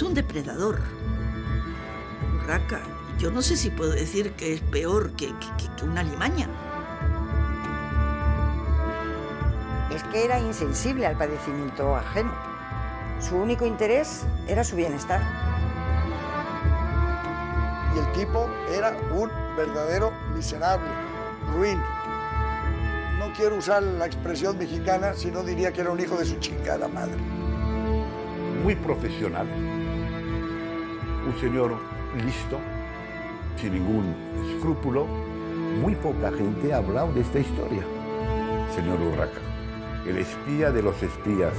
es un depredador. Urraca, yo no sé si puedo decir que es peor que una alimaña. Es que era insensible al padecimiento ajeno. Su único interés era su bienestar. Y el tipo era un verdadero miserable, ruin. No quiero usar la expresión mexicana, sino diría que era un hijo de su chingada madre. Muy profesional, un señor listo, sin ningún escrúpulo. Muy poca gente ha hablado de esta historia. Señor Urraca, el espía de los espías.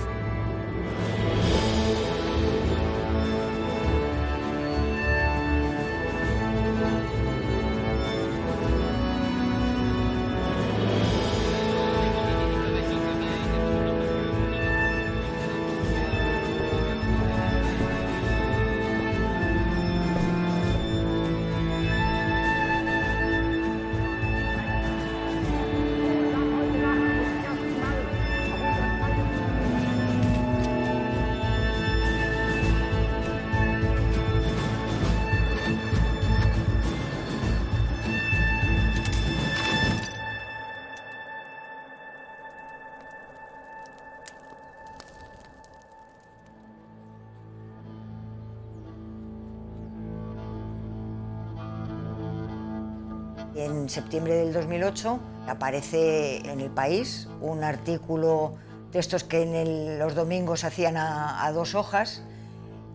En septiembre del 2008 aparece en El País un artículo de estos que los domingos hacían a 2 hojas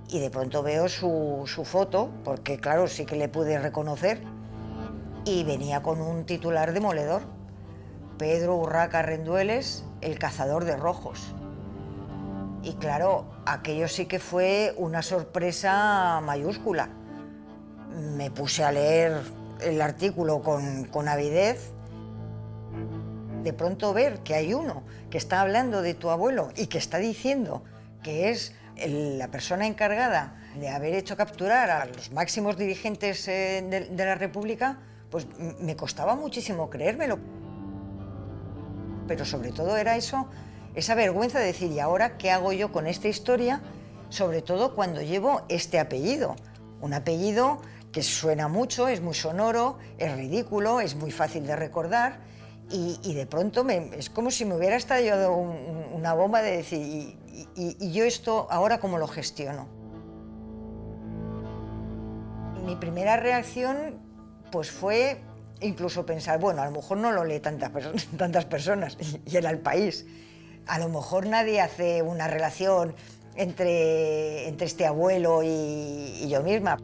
y de pronto veo su foto, porque claro, sí que le pude reconocer, y venía con un titular demoledor: Pedro Urraca Rendueles, el cazador de rojos. Y claro, aquello sí que fue una sorpresa mayúscula. Me puse a leer el artículo con avidez. De pronto ver que hay uno que está hablando de tu abuelo y que está diciendo que es la persona encargada de haber hecho capturar a los máximos dirigentes de la República, pues me costaba muchísimo creérmelo. Pero sobre todo era eso, esa vergüenza de decir, ¿y ahora qué hago yo con esta historia? Sobre todo cuando llevo este apellido, un apellido que suena mucho, es muy sonoro, es ridículo, es muy fácil de recordar, y de pronto es como si me hubiera estallado una bomba de decir, ¿y yo esto ahora cómo lo gestiono? Mi primera reacción pues fue incluso pensar, bueno, a lo mejor no lo lee tantas personas, y era El País. A lo mejor nadie hace una relación entre este abuelo y yo misma.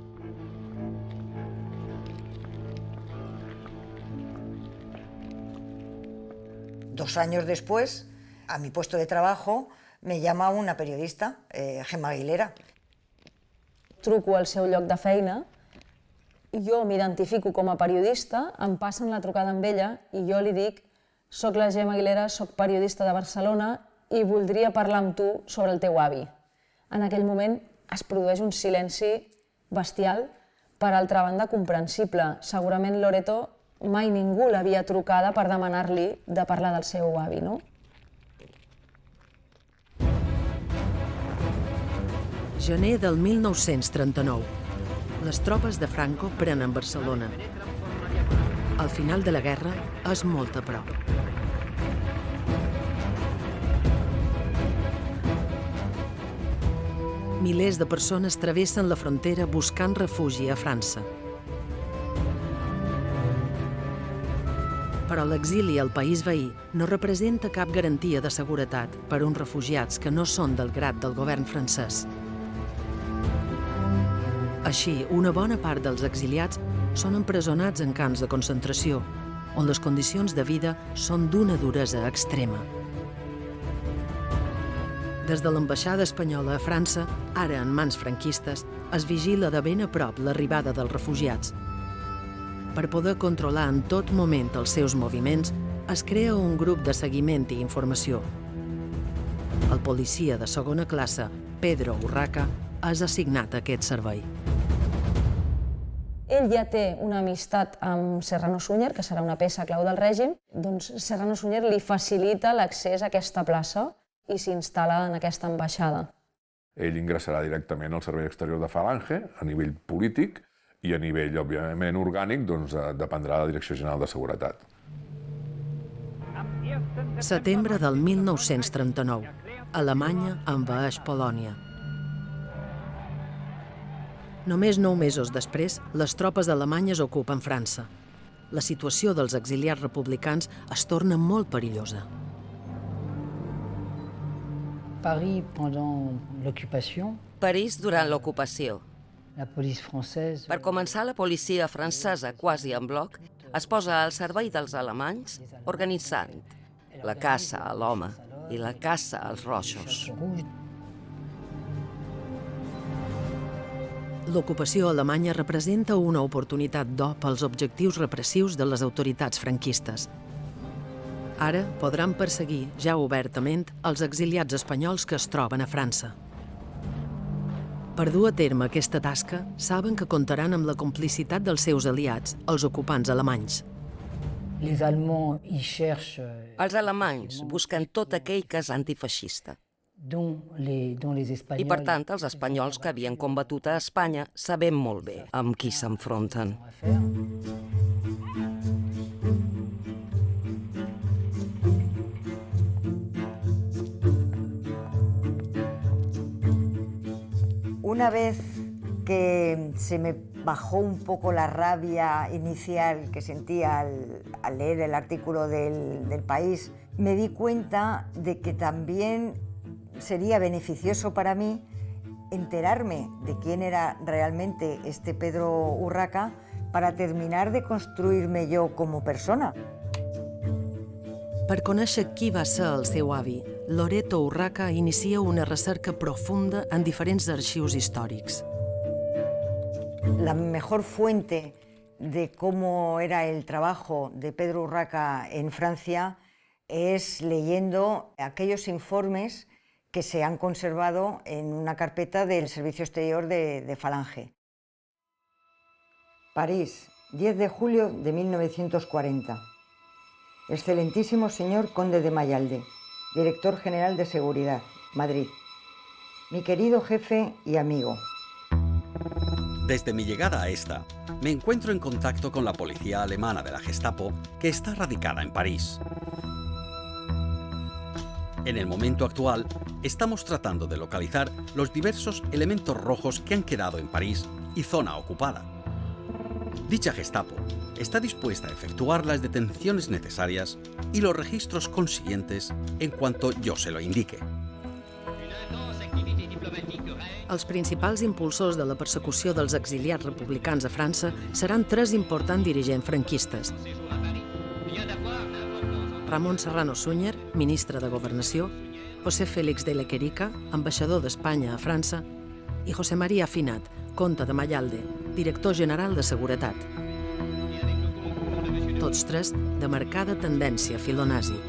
Dos años después, a mi puesto de trabajo, me llama una periodista, Gemma Aguilera. Truco al seu lloc de feina, jo m'identifico com a periodista, em passen la trucada amb ella i jo li dic: soc la Gemma Aguilera, soc periodista de Barcelona i voldria parlar amb tu sobre el teu avi. En aquell moment es produeix un silenci bestial, per altra banda comprensible. Segurament Loreto mai ningú l'havia trucada per demanar-li de parlar del seu avi, no? Gener del 1939. Les tropes de Franco prenen Barcelona. Al final de la guerra és molt a prop. Milers de persones travessen la frontera buscant refugi a França. Però l'exili al país veí no representa cap garantia de seguretat per a uns refugiats que no són del grat del govern francès. Així, una bona part dels exiliats són empresonats en camps de concentració, on les condicions de vida són d'una duresa extrema. Des de l'ambaixada espanyola a França, ara en mans franquistes, es vigila de ben a prop l'arribada dels refugiats. Per poder controlar en tot moment els seus moviments, es crea un grup de seguiment i informació. El policia de segona classe, Pedro Urraca, és assignat a aquest servei. Ell ja té una amistat amb Serrano Suñer, que serà una peça clau del règim, doncs Serrano Suñer li facilita l'accés a aquesta plaça i s'instal·la en aquesta ambaixada. Ell ingressarà directament al Servei Exterior de Falange, a nivell polític, i a nivell, òbviament, orgànic, doncs, dependrà de la Direcció General de Seguretat. Setembre del 1939. Alemanya envaeix Polònia. Només 9 mesos després, les tropes alemanyes ocupen França. La situació dels exiliats republicans es torna molt perillosa. Paris pendant l'occupation. París durant l'ocupació. La police française. Per començar, la policia francesa, quasi en bloc, es posa al servei dels alemanys organitzant la caça a l'home i la caça als rojos. L'ocupació alemanya representa una oportunitat d'or pels objectius repressius de les autoritats franquistes. Ara podran perseguir, ja obertament, els exiliats espanyols que es troben a França. Per dur a terme aquesta tasca, saben que comptaran amb la complicitat dels seus aliats, els ocupants alemanys. Els alemanys busquen tot aquell que és antifeixista. I, per tant, els espanyols que havien combatut a Espanya sabem molt bé amb qui s'enfronten. Una vez que se me bajó un poco la rabia inicial que sentía al leer el artículo del País, me di cuenta de que también sería beneficioso para mí enterarme de quién era realmente este Pedro Urraca para terminar de construirme yo como persona. Per conèixer qui va ser el seu avi, Loreto Urraca inicia una recerca profunda en diferents arxius històrics. La mejor fuente de cómo era el trabajo de Pedro Urraca en Francia es leyendo aquellos informes que se han conservado en una carpeta del Servicio Exterior de Falange. París, 10 de julio de 1940. Excelentísimo señor Conde de Mayalde, Director General de Seguridad, Madrid. Mi querido jefe y amigo. Desde mi llegada a esta, me encuentro en contacto con la policía alemana de la Gestapo, que está radicada en París. En el momento actual, estamos tratando de localizar los diversos elementos rojos que han quedado en París y zona ocupada. Dicha Gestapo está dispuesta a efectuar las detenciones necesarias y los registros consiguientes en cuanto yo se lo indique. Els principals impulsors de la persecució dels exiliats republicans a França seran 3 importants dirigents franquistes. Ramon Serrano Súñer, ministre de Governació, José Félix de Lequerica, ambaixador d'Espanya a França, i José María Finat, comte de Mayalde, director general de Seguretat. Tots 3 de marcada tendència filonazi.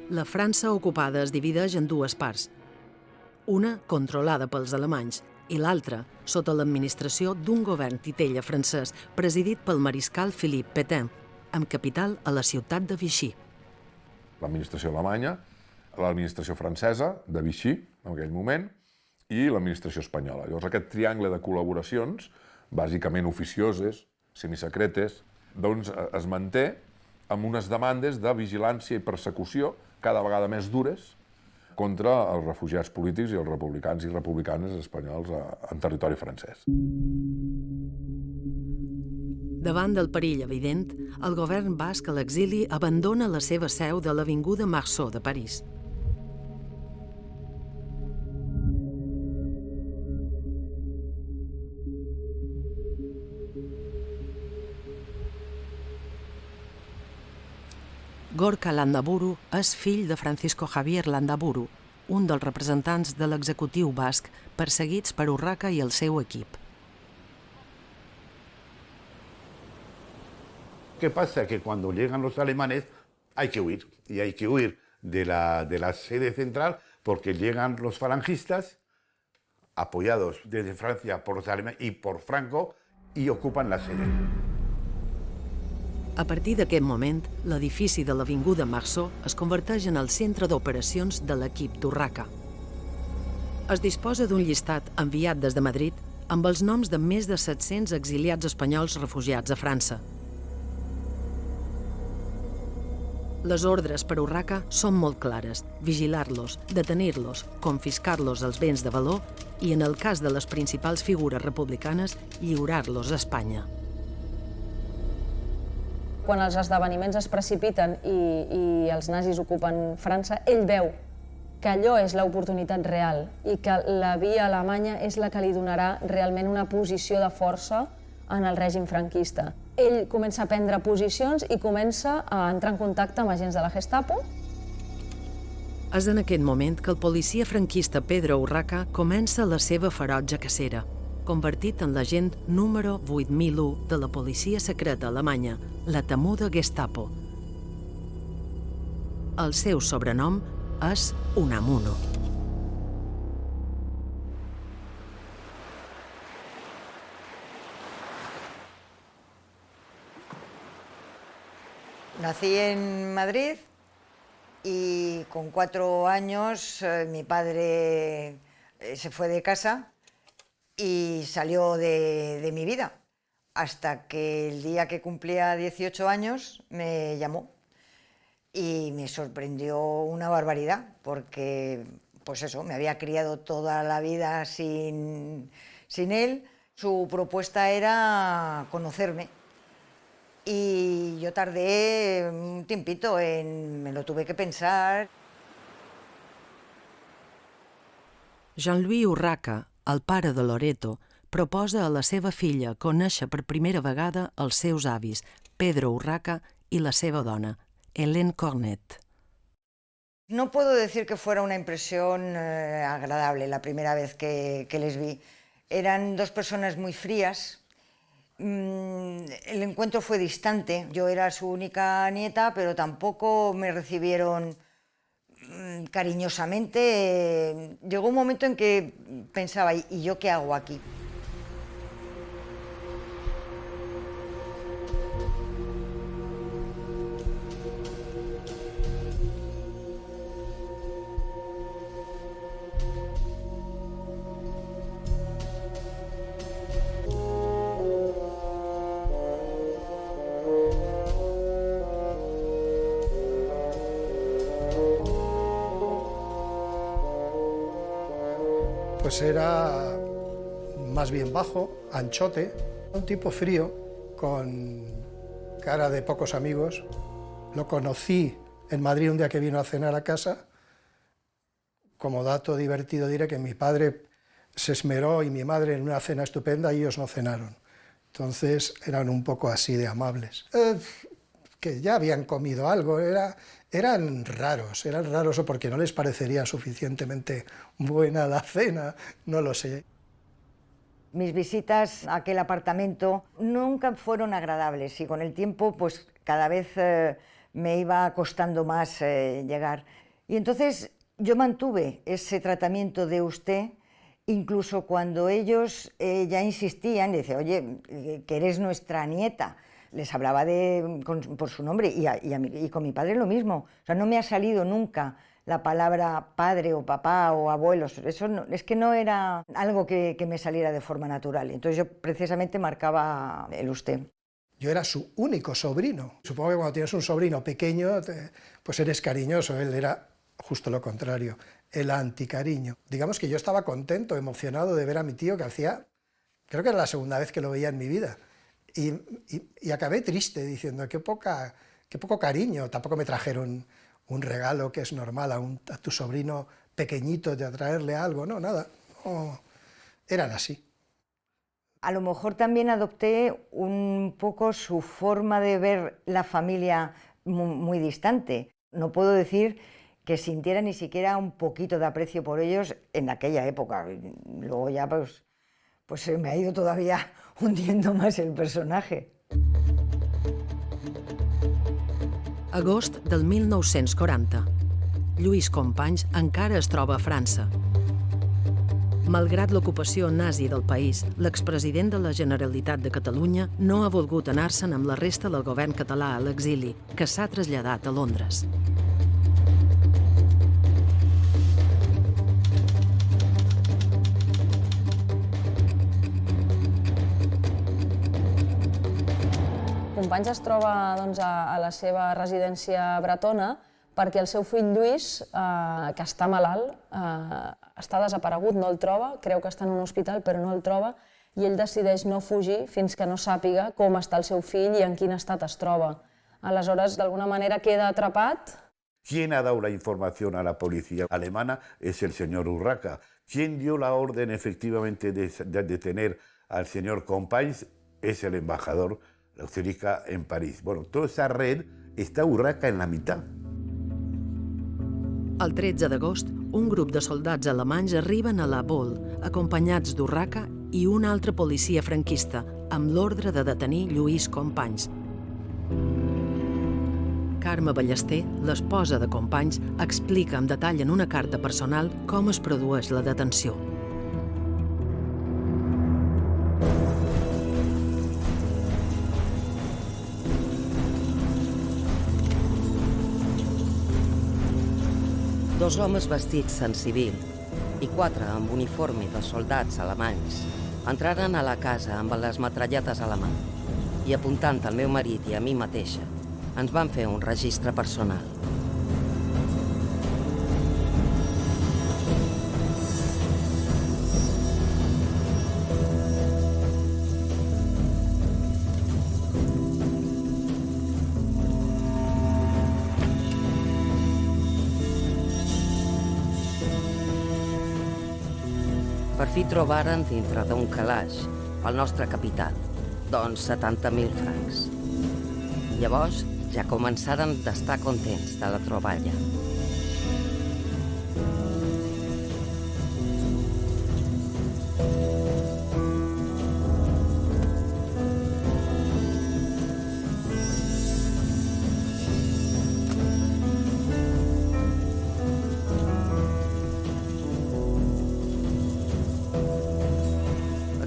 La França ocupada es divideix en 2 parts. Una controlada pels alemanys i l'altra sota l'administració d'un govern titella francès presidit pel mariscal Philippe Pétain, amb capital a la ciutat de Vichy. L'administració alemanya, l'administració francesa de Vichy, en aquell moment, i l'administració espanyola. Llavors, aquest triangle de col·laboracions, bàsicament oficioses, semisecretes, doncs es manté amb unes demandes de vigilància i persecució cada vegada més dures contra els refugiats polítics i els republicans i republicanes espanyols en territori francès. Davant del perill evident, el govern basc a l'exili abandona la seva seu de l'avinguda Marceau de París. Gorka Landaburu és fill de Francisco Javier Landaburu, un dels representants de l'executiu basc perseguits per Urraca i el seu equip. ¿Qué pasa? Que cuando llegan los alemanes hay que huir, y hay que huir de la sede central porque llegan los falangistas, apoyados desde Francia por los alemanes y por Franco, y ocupan la sede. A partir d'aquest moment, l'edifici de l'Avinguda Marceau es converteix en el centre d'operacions de l'equip d'Urraca. Es disposa d'un llistat enviat des de Madrid amb els noms de més de 700 exiliats espanyols refugiats a França. Les ordres per Urraca són molt clares: vigilar-los, detenir-los, confiscar-los els béns de valor i, en el cas de les principals figures republicanes, lliurar-los a Espanya. Quan els esdeveniments es precipiten i els nazis ocupen França, ell veu que allò és l'oportunitat real i que la via alemanya és la que li donarà realment una posició de força en el règim franquista. Ell comença a prendre posicions i comença a entrar en contacte amb agents de la Gestapo. És en aquest moment que el policia franquista Pedro Urraca comença la seva ferotge cacera, convertit en l'agent número 8001 de la policia secreta alemanya, la temuda Gestapo. El seu sobrenom és Unamuno. Nací en Madrid y con 4 años mi padre se fue de casa y salió de mi vida, hasta que el día que cumplía 18 años me llamó y me sorprendió una barbaridad, porque pues eso, me había criado toda la vida sin él. Su propuesta era conocerme. Y yo tardé un tiempito me lo tuve que pensar. Jean-Louis Urraca, el pare de Loreto, proposa a la seva filla conèixer per primera vegada els seus avis, Pedro Urraca, i la seva dona, Hélène Cornet. No puedo decir que fuera una impresión agradable la primera vez que les vi. Eran dos personas muy frías. El encuentro fue distante. Yo era su única nieta, pero tampoco me recibieron cariñosamente. Llegó un momento en que pensaba, ¿y yo qué hago aquí? Pues era más bien bajo, anchote, un tipo frío, con cara de pocos amigos. Lo conocí en Madrid un día que vino a cenar a casa. Como dato divertido diré que mi padre se esmeró y mi madre en una cena estupenda y ellos no cenaron. Entonces eran un poco así de amables. Que ya habían comido algo, eran raros o porque no les parecería suficientemente buena la cena, no lo sé. Mis visitas a aquel apartamento nunca fueron agradables y con el tiempo pues cada vez me iba costando más llegar. Y entonces yo mantuve ese tratamiento de usted, incluso cuando ellos ya insistían, dice, oye, que eres nuestra nieta. Les hablaba por su nombre y con mi padre lo mismo. O sea, no me ha salido nunca la palabra padre o papá o abuelos. Eso no, es que no era algo que me saliera de forma natural. Entonces yo precisamente marcaba el usted. Yo era su único sobrino. Supongo que cuando tienes un sobrino pequeño, pues eres cariñoso. Él era justo lo contrario, el anticariño. Digamos que yo estaba contento, emocionado de ver a mi tío, que creo que era la segunda vez que lo veía en mi vida. Y acabé triste, diciendo, qué poco cariño. Tampoco me trajeron un regalo que es normal a tu sobrino pequeñito, de traerle algo, no, nada. No, eran así. A lo mejor también adopté un poco su forma de ver la familia muy distante. No puedo decir que sintiera ni siquiera un poquito de aprecio por ellos en aquella época. Luego ya pues se me ha ido todavía hundiendo más el personaje. Agost del 1940. Lluís Companys encara es troba a França. Malgrat l'ocupació nazi del país, l'expresident de la Generalitat de Catalunya no ha volgut anar-se'n amb la resta del govern català a l'exili, que s'ha traslladat a Londres. Companys es troba a la seva residència bretona perquè el seu fill Lluís, que està malalt, està desaparegut, no el troba, creu que està en un hospital però no el troba, i ell decideix no fugir fins que no sàpiga com està el seu fill i en quin estat es troba. Aleshores, d'alguna manera, queda atrapat. Quien ha dado la información a la policía alemana es el señor Urraca. Quien dio la orden efectivamente de detener al señor Companys es el embajador Lauserica en París. Bueno, toda esa red está Urraca en la mitad. El 13 d'agost, un grup de soldats alemanys arriben a la Baule, acompanyats d'Urraca i una altra policia franquista, amb l'ordre de detenir Lluís Companys. Carme Ballester, l'esposa de Companys, explica amb detall en una carta personal com es produeix la detenció. Dos homes vestits en civil i 4 amb uniforme de soldats alemanys entraren a la casa amb les metralletes a la mà i, apuntant al meu marit i a mi mateixa, ens van fer un registre personal. Per fi trobaren dintre d'un calaix el nostre capital, doncs 70.000 francs. Llavors ja començaren d'estar contents de la troballa.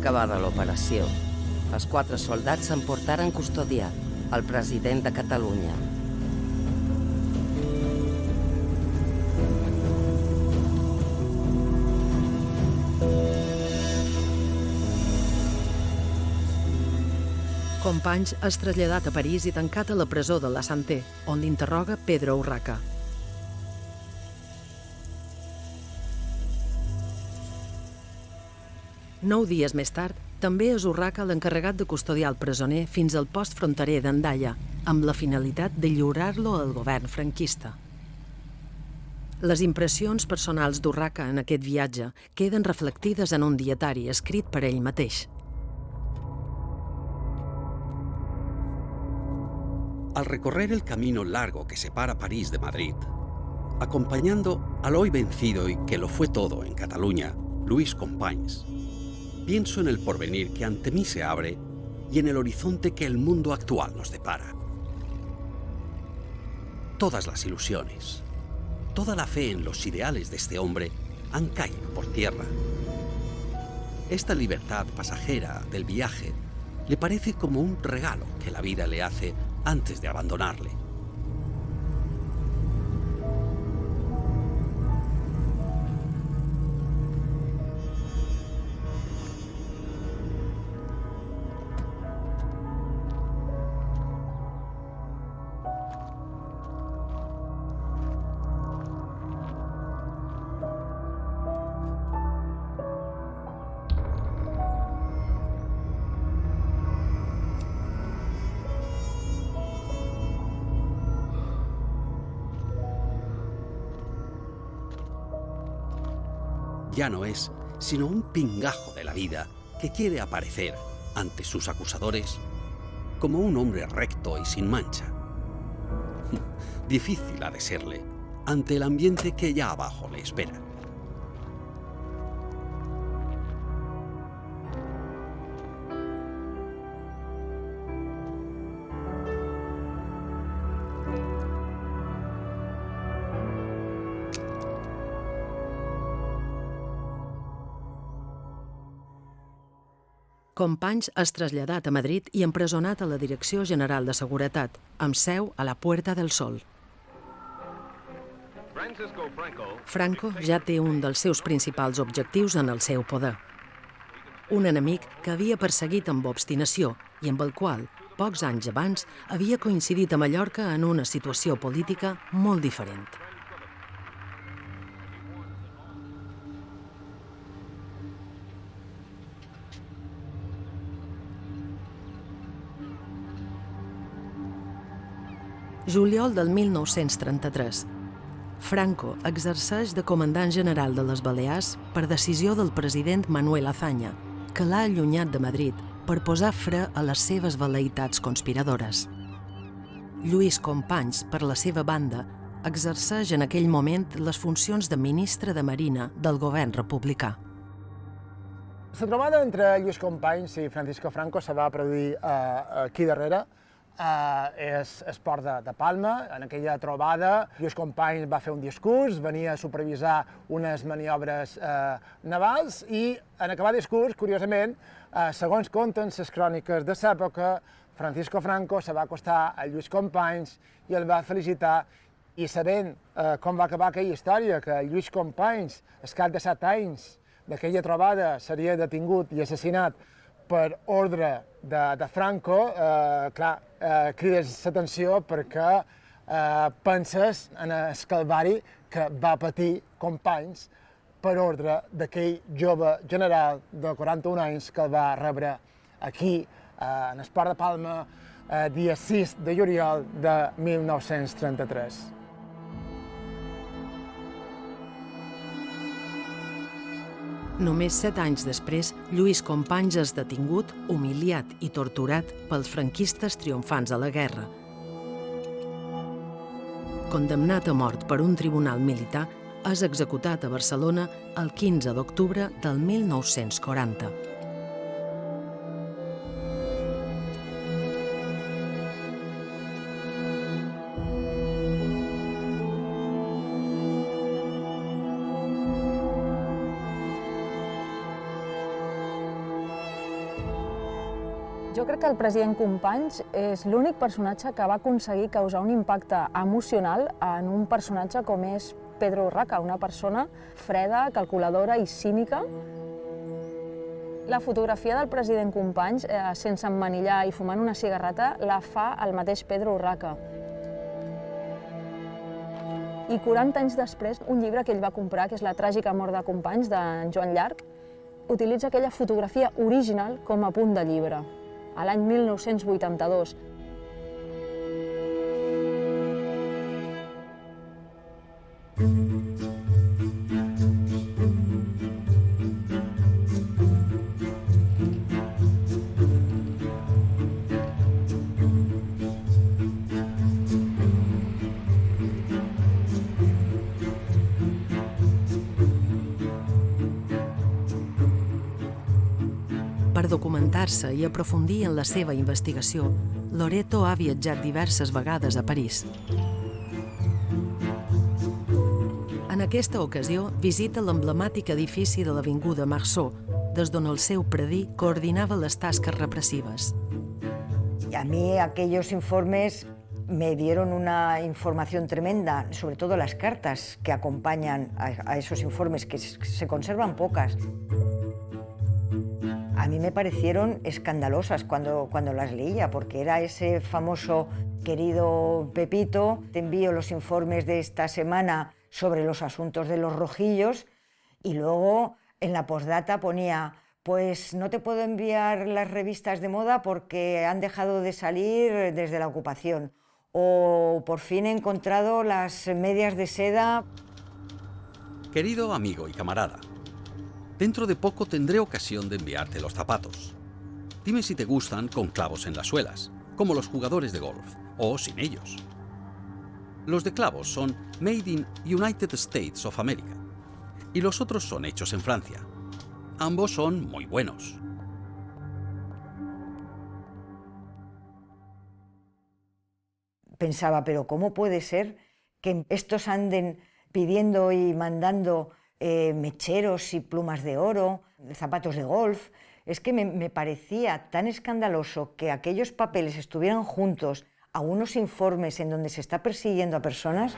Acabada l'operació, els 4 soldats s'emportaren custodiat el president de Catalunya. Companys és traslladat a París i tancat a la presó de la Santé, on l'interroga Pedro Urraca. Nou dies més tard, també és Urraca l'encarregat de custodiar el presoner fins al post fronterer d'Hendaia, amb la finalitat de lliurar-lo al govern franquista. Les impressions personals d'Urraca en aquest viatge queden reflectides en un dietari escrit per ell mateix. Al recorrer el camino largo que separa París de Madrid, acompañando al hoy vencido y que lo fue todo en Cataluña, Lluís Companys, pienso en el porvenir que ante mí se abre y en el horizonte que el mundo actual nos depara. Todas las ilusiones, toda la fe en los ideales de este hombre han caído por tierra. Esta libertad pasajera del viaje le parece como un regalo que la vida le hace antes de abandonarle. Ya no es sino un pingajo de la vida que quiere aparecer ante sus acusadores como un hombre recto y sin mancha. Difícil ha de serle ante el ambiente que ya abajo le espera. Companys és traslladat a Madrid i empresonat a la Direcció General de Seguretat, amb seu a la Puerta del Sol. Franco ja té un dels seus principals objectius en el seu poder. Un enemic que havia perseguit amb obstinació i amb el qual, pocs anys abans, havia coincidit a Mallorca en una situació política molt diferent. Juliol del 1933. Franco exerceix de comandant general de les Balears per decisió del president Manuel Azaña, que l'ha allunyat de Madrid per posar fre a les seves vel·leïtats conspiradores. Lluís Companys, per la seva banda, exerceix en aquell moment les funcions de ministre de Marina del govern republicà. La trobada entre Lluís Companys i Francisco Franco se va produir aquí darrere, és Port de Palma. En aquella trobada, Lluís Companys va fer un discurs, venia a supervisar unes maniobres navals i, en acabar el discurs, curiosament, segons conten les cròniques de l'època, Francisco Franco se va acostar a Lluís Companys i el va felicitar, i sabent com va acabar aquella història, que Lluís Companys, al cap de 7 anys d'aquella trobada, seria detingut i assassinat per ordre de Franco, crides l'atenció perquè penses en el calvari que va patir Companys per ordre d'aquell jove general de 41 anys que el va rebre aquí, en el Port de Palma, dia 6 de juliol de 1933. Només 7 anys després, Lluís Companys és detingut, humiliat i torturat pels franquistes triomfants a la guerra. Condemnat a mort per un tribunal militar, és executat a Barcelona el 15 d'octubre del 1940. Jo crec que el president Companys és l'únic personatge que va aconseguir causar un impacte emocional en un personatge com és Pedro Urraca, una persona freda, calculadora i cínica. La fotografia del president Companys, sense emmanillar i fumant una cigarreta, la fa el mateix Pedro Urraca. I 40 anys després, un llibre que ell va comprar, que és La tràgica mort de Companys, d'en Joan Llarch, utilitza aquella fotografia original com a punt de llibre, a l'any 1982. Per documentar-se i aprofundir en la seva investigació, Loreto ha viatjat diverses vegades a París. En aquesta ocasió visita l'emblemàtic edifici de l'Avinguda Marceau, des d'on el seu predí coordinava les tasques repressives. A mí aquellos informes me dieron una información tremenda, sobre todo las cartas que acompañan a esos informes, que se conservan pocas. A mí me parecieron escandalosas cuando las leía, porque era ese famoso querido Pepito, te envío los informes de esta semana sobre los asuntos de los rojillos, y luego en la postdata ponía, pues no te puedo enviar las revistas de moda porque han dejado de salir desde la ocupación, o por fin he encontrado las medias de seda. Querido amigo y camarada, dentro de poco tendré ocasión de enviarte los zapatos. Dime si te gustan con clavos en las suelas, como los jugadores de golf, o sin ellos. Los de clavos son Made in United States of America y los otros son hechos en Francia. Ambos son muy buenos. Pensaba, pero ¿cómo puede ser que estos anden pidiendo y mandando mecheros y plumas de oro, zapatos de golf, Es que me parecía tan escandaloso que aquellos papeles estuvieran juntos a unos informes en donde se está persiguiendo a personas.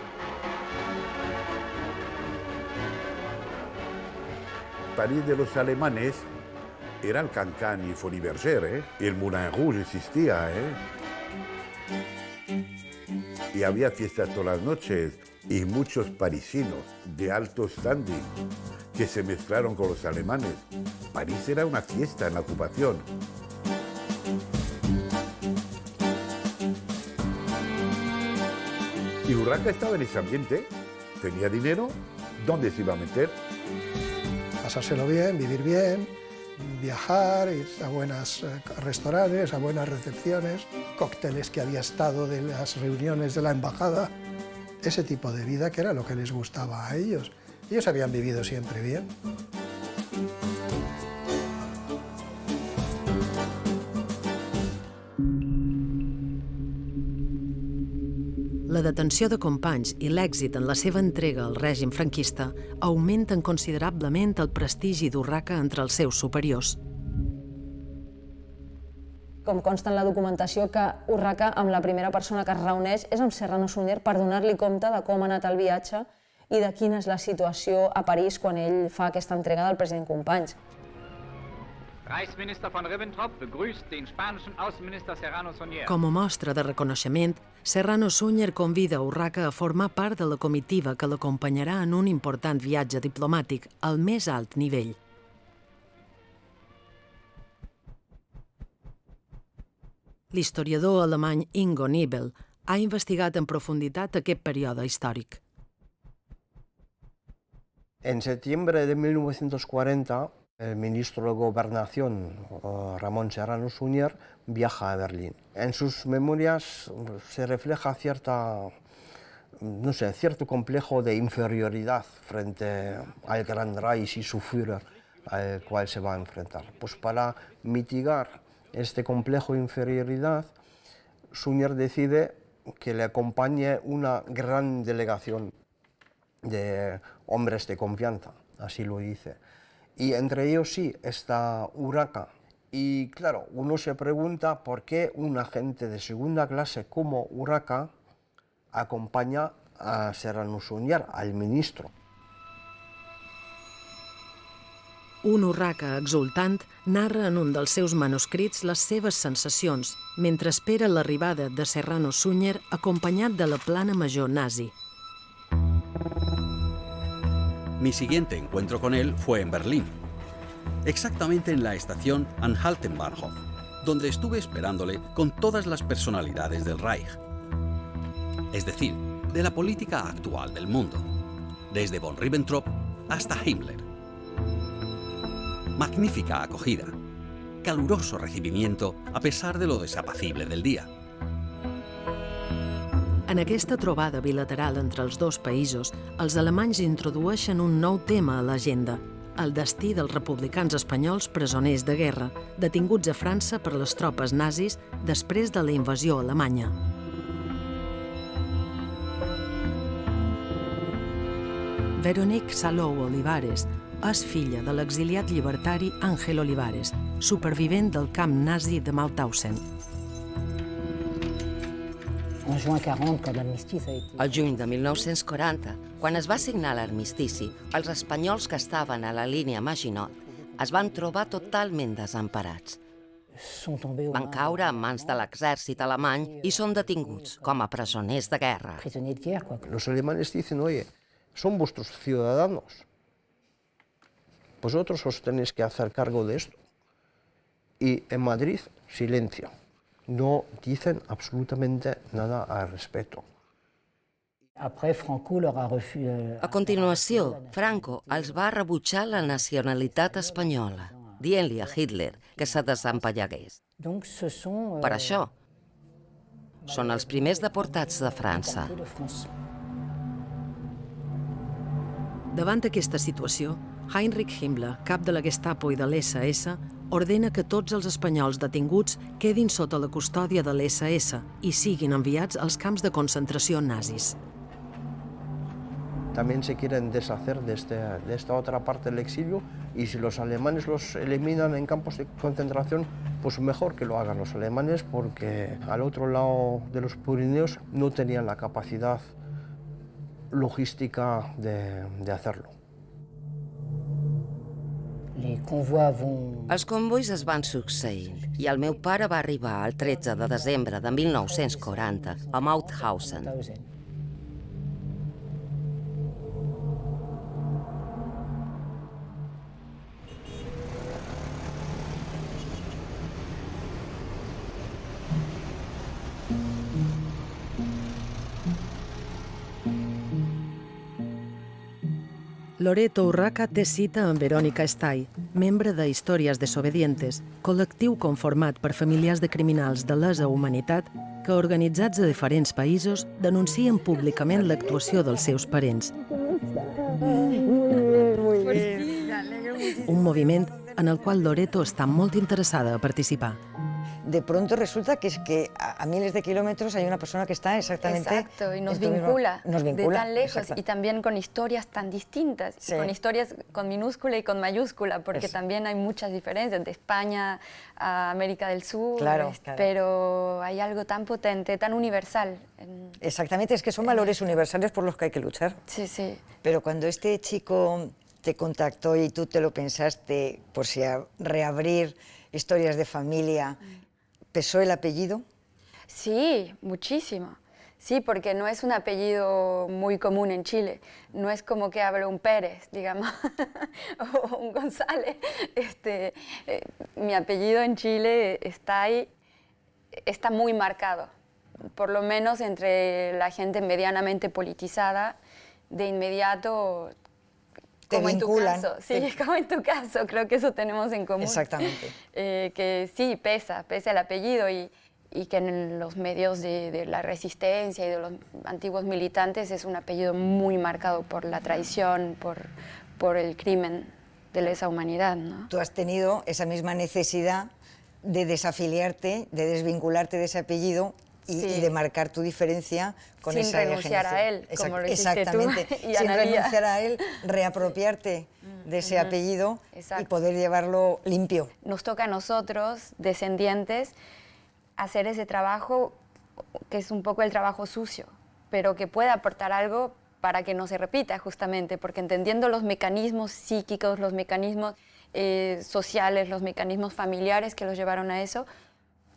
París de los alemanes era el Cancan y Folies Bergère, y el Moulin Rouge existía, y había fiestas todas las noches, y muchos parisinos de alto standing que se mezclaron con los alemanes. París era una fiesta en la ocupación. Y Urraca estaba en ese ambiente, tenía dinero, ¿dónde se iba a meter? Pasárselo bien, vivir bien, viajar, ir a buenos restaurantes, a buenas recepciones, cócteles que había estado de las reuniones de la embajada. Ese tipo de vida que era lo que les gustaba a ellos. Ellos habían vivido siempre bien. La detenció de Companys i l'èxit en la seva entrega al règim franquista augmenten considerablement el prestigi d'Urraca entre els seus superiors. Com consta en la documentació que Urraca, amb la primera persona que es reuneix, és amb Serrano Suñer per donar-li compte de com ha anat el viatge i de quina és la situació a París quan ell fa aquesta entrega del president Companys. Reichsminister von Ribbentrop begrüßt den spanischen Außenminister Serrano Suñer. Com a mostra de reconeixement, Serrano Suñer convida Urraca a formar part de la comitiva que l'acompanyarà en un important viatge diplomàtic al més alt nivell. L'historiador alemany Ingo Nibel ha investigat en profunditat aquest període històric. En septiembre de 1940, el ministro de Gobernación, Ramón Serrano Suñer, viaja a Berlín. En sus memorias se refleja cierto complejo de inferioridad frente al Gran Reich y su Führer al cual se va a enfrentar. Pues para mitigar este complejo de inferioridad, Suñer decide que le acompañe una gran delegación de hombres de confianza, así lo dice. Y entre ellos sí está Urraca. Y claro, uno se pregunta por qué un agente de segunda clase como Urraca acompaña a Serrano Suñer, al ministro. Un Urraca exultant narra en un dels seus manuscrits les seves sensacions mentre espera l'arribada de Serrano Suñer acompanyat de la plana major nazi. Mi siguiente encuentro con él fue en Berlín, exactamente en la estación Anhaltenbahnhof, donde estuve esperándole con todas las personalidades del Reich, es decir, de la política actual del mundo, desde von Ribbentrop hasta Himmler. Magnífica acogida, caluroso recibimiento a pesar de lo desapacible del día. En aquesta trobada bilateral entre els dos països, els alemanys introdueixen un nou tema a l'agenda, el destí dels republicans espanyols presoners de guerra, detinguts a França per les tropes nazis després de la invasió alemanya. Véronique Salou Olivares és filla de l'exiliat llibertari Ángel Olivares, supervivent del camp nazi de Mauthausen. En juin 40, quand l'amnistie a été... Al juny de 1940, quan es va signar l'armistici, els espanyols que estaven a la línia Maginot es van trobar totalment desemparats. Van caure en mans de l'exèrcit alemany i són detinguts com a presoners de guerra. Los alemanes dicen, oye, son vuestros ciudadanos. Vosotros os tenéis que hacer cargo de esto. Y en Madrid, silencio. No dicen absolutamente nada al respecto. A continuació, Franco els va rebutjar la nacionalitat espanyola, dient-li a Hitler que se desempallegués. Per això, són els primers deportats de França. Davant aquesta situació, Heinrich Himmler, cap de la Gestapo i de l'SS, ordena que tots els espanyols detinguts quedin sota la custòdia de l'SS i siguin enviats als camps de concentració nazis. también se quieren deshacer de esta otra parte del exilio, y si los alemanes los eliminan en campos de concentración, pues mejor que lo hagan los alemanes, porque al otro lado de los Pirineos no tenían la capacidad logística de hacerlo. Els convois es van succeint i el meu pare va arribar el 13 de desembre de 1940 a Mauthausen. Loreto Urraca té cita amb Verònica Estall, membre de Històries Desobedientes, col·lectiu conformat per familiars de criminals de lesa humanitat que, organitzats a diferents països, denuncien públicament l'actuació dels seus parents. Un moviment en el qual Loreto està molt interessada a participar. De pronto resulta que es que a miles de kilómetros hay una persona que está exactamente... Exacto, y nos vincula, de tan lejos, exacto. Y también con historias tan distintas, Sí. con historias con minúscula y con mayúscula, porque también hay muchas diferencias de España a América del Sur, Claro, claro. pero hay algo tan potente, tan universal. Exactamente, es que son valores universales por los que hay que luchar. Sí, sí. Pero cuando este chico te contactó y tú te lo pensaste por si reabrir historias de familia, ¿pesó el apellido? Sí, muchísimo. Sí, porque no es un apellido muy común en Chile. No es como que hable un Pérez, digamos, o un González. Mi apellido en Chile está ahí, está muy marcado. Por lo menos entre la gente medianamente politizada, de inmediato... Te como vinculan. En tu caso, sí, como en tu caso, creo que eso tenemos en común. Exactamente. Que sí, pesa el apellido y que en los medios de la resistencia y de los antiguos militantes es un apellido muy marcado por la traición, por el crimen de lesa humanidad, ¿no? Tú has tenido esa misma necesidad de desafiliarte, de desvincularte de ese apellido y de marcar tu diferencia con sin esa renunciar a él, como lo hiciste exactamente. tú y Sin Analía. renunciar a él, reapropiarte de ese apellido y poder llevarlo limpio. Nos toca a nosotros, descendientes, hacer ese trabajo que es un poco el trabajo sucio, pero que puede aportar algo para que no se repita justamente, porque entendiendo los mecanismos psíquicos, los mecanismos sociales, los mecanismos familiares que los llevaron a eso,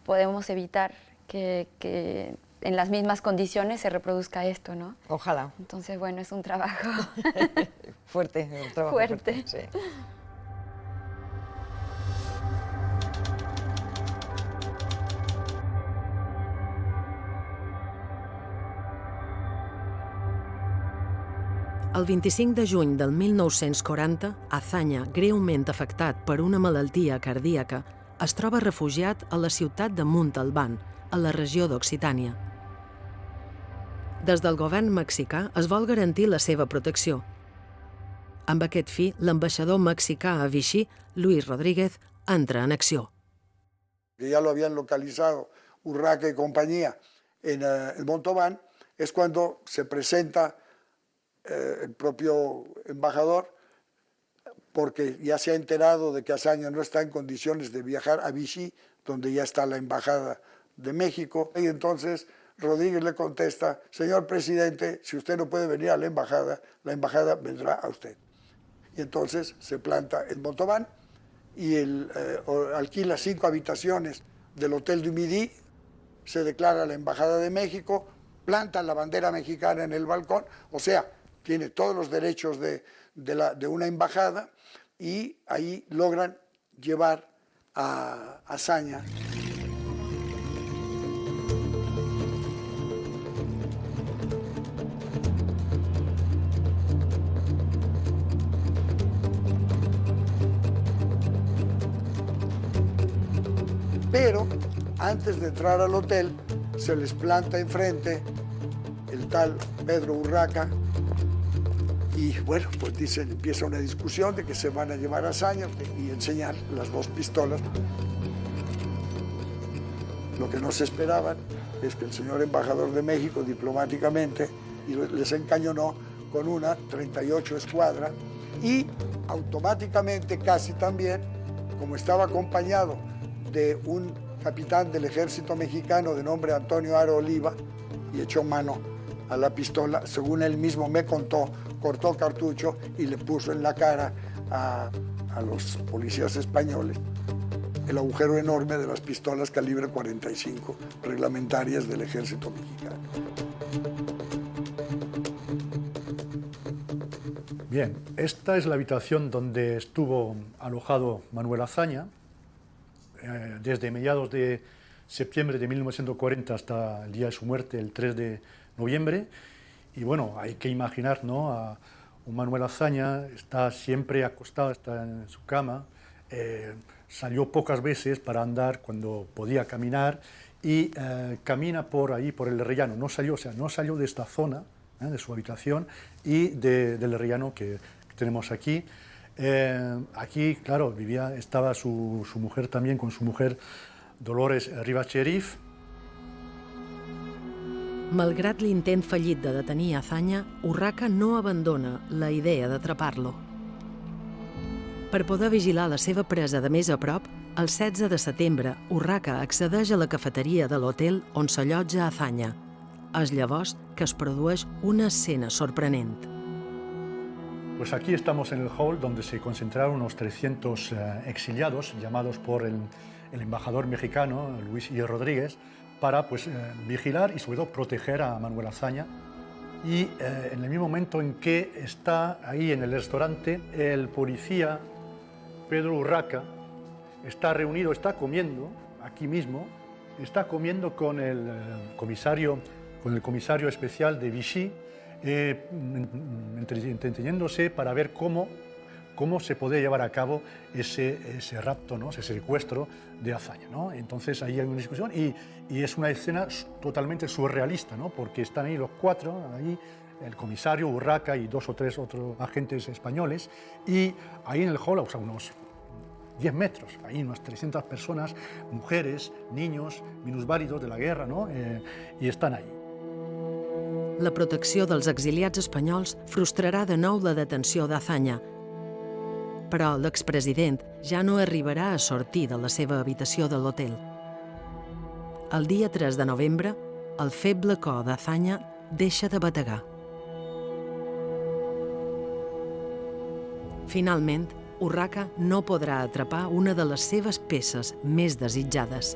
podemos evitar que en las mismas condiciones se reproduzca esto, ¿no? Ojalá. Entonces, bueno, es un trabajo fuerte, un trabajo fuerte. Sí. El 25 de juny del 1940, Azaña, greument afectat per una malaltia cardíaca, es troba refugiat a la ciutat de Montalbán, a la regió d'Occitània. Des del govern mexicà es vol garantir la seva protecció. Amb aquest fi, l'ambaixador mexicà a Vichy, Luis Rodríguez, entra en acció. Que ya lo habían localizado Urraca y compañía en el Montauban, es cuando se presenta el propio embajador, porque ya se ha enterado de que Azaña no está en condiciones de viajar a Vichy, donde ya está la embajada de México, y entonces Rodríguez le contesta: señor presidente, si usted no puede venir a la embajada vendrá a usted. Y entonces se planta en Montauban y alquila 5 habitaciones del Hotel du Midi, se declara la embajada de México, planta la bandera mexicana en el balcón, o sea, tiene todos los derechos de una embajada, y ahí logran llevar a Azaña. Pero antes de entrar al hotel se les planta enfrente el tal Pedro Urraca. Y bueno, pues dicen, empieza una discusión de que se van a llevar a Azaña y enseñar las 2 pistolas. Lo que no se esperaban es que el señor embajador de México diplomáticamente les encañonó con una 38 Escuadra y automáticamente casi también, como estaba acompañado de un capitán del ejército mexicano de nombre Antonio Aro Oliva y echó mano a la pistola, según él mismo me contó, cortó cartucho y le puso en la cara a los policías españoles el agujero enorme de las pistolas calibre 45 reglamentarias del ejército mexicano. Bien, esta es la habitación donde estuvo alojado Manuel Azaña desde mediados de septiembre de 1940 hasta el día de su muerte, el 3 de noviembre. Y bueno, hay que imaginar, ¿no?, a un Manuel Azaña, está siempre acostado, está en su cama, salió pocas veces para andar cuando podía caminar y camina por ahí, por el Rellano. No salió, o sea, no salió de esta zona, de su habitación y del Rellano que tenemos aquí. Aquí, claro, estaba su mujer también, con su mujer Dolores Rivas Cherif. Malgrat l'intent fallit de detenir Azaña, Urraca no abandona la idea d'atrapar-lo. Per poder vigilar la seva presa de més a prop, el 16 de setembre, Urraca accedeix a la cafeteria de l'hotel on s'allotja Azaña. És llavors que es produeix una escena sorprenent. Pues aquí estamos en el hall donde se concentraron unos 300 exiliados llamados por el embajador mexicano, Luis I. Rodríguez, para vigilar y sobre todo proteger a Manuel Azaña. Y en el mismo momento en que está ahí en el restaurante, el policía Pedro Urraca está reunido, está comiendo aquí mismo, está comiendo con el comisario especial de Vichy, entreteniéndose para ver cómo se puede llevar a cabo ese rapto, ¿no?, ese secuestro de Azaña, ¿no? Entonces ahí hay una discusión y es una escena totalmente surrealista, ¿no?, porque están ahí los cuatro, ahí el comisario, Urraca y 2 o 3 otros agentes españoles, y ahí en el hall, o sea, unos 10 metros, ahí unas 300 personas, mujeres, niños, minusválidos de la guerra, ¿no?, y están ahí. La protecció dels exiliats espanyols frustrarà de nou la detenció d'Azaña, però l'expresident ja no arribarà a sortir de la seva habitació de l'hotel. El dia 3 de novembre, el feble cor d'Azaña deixa de bategar. Finalment, Urraca no podrà atrapar una de les seves peces més desitjades.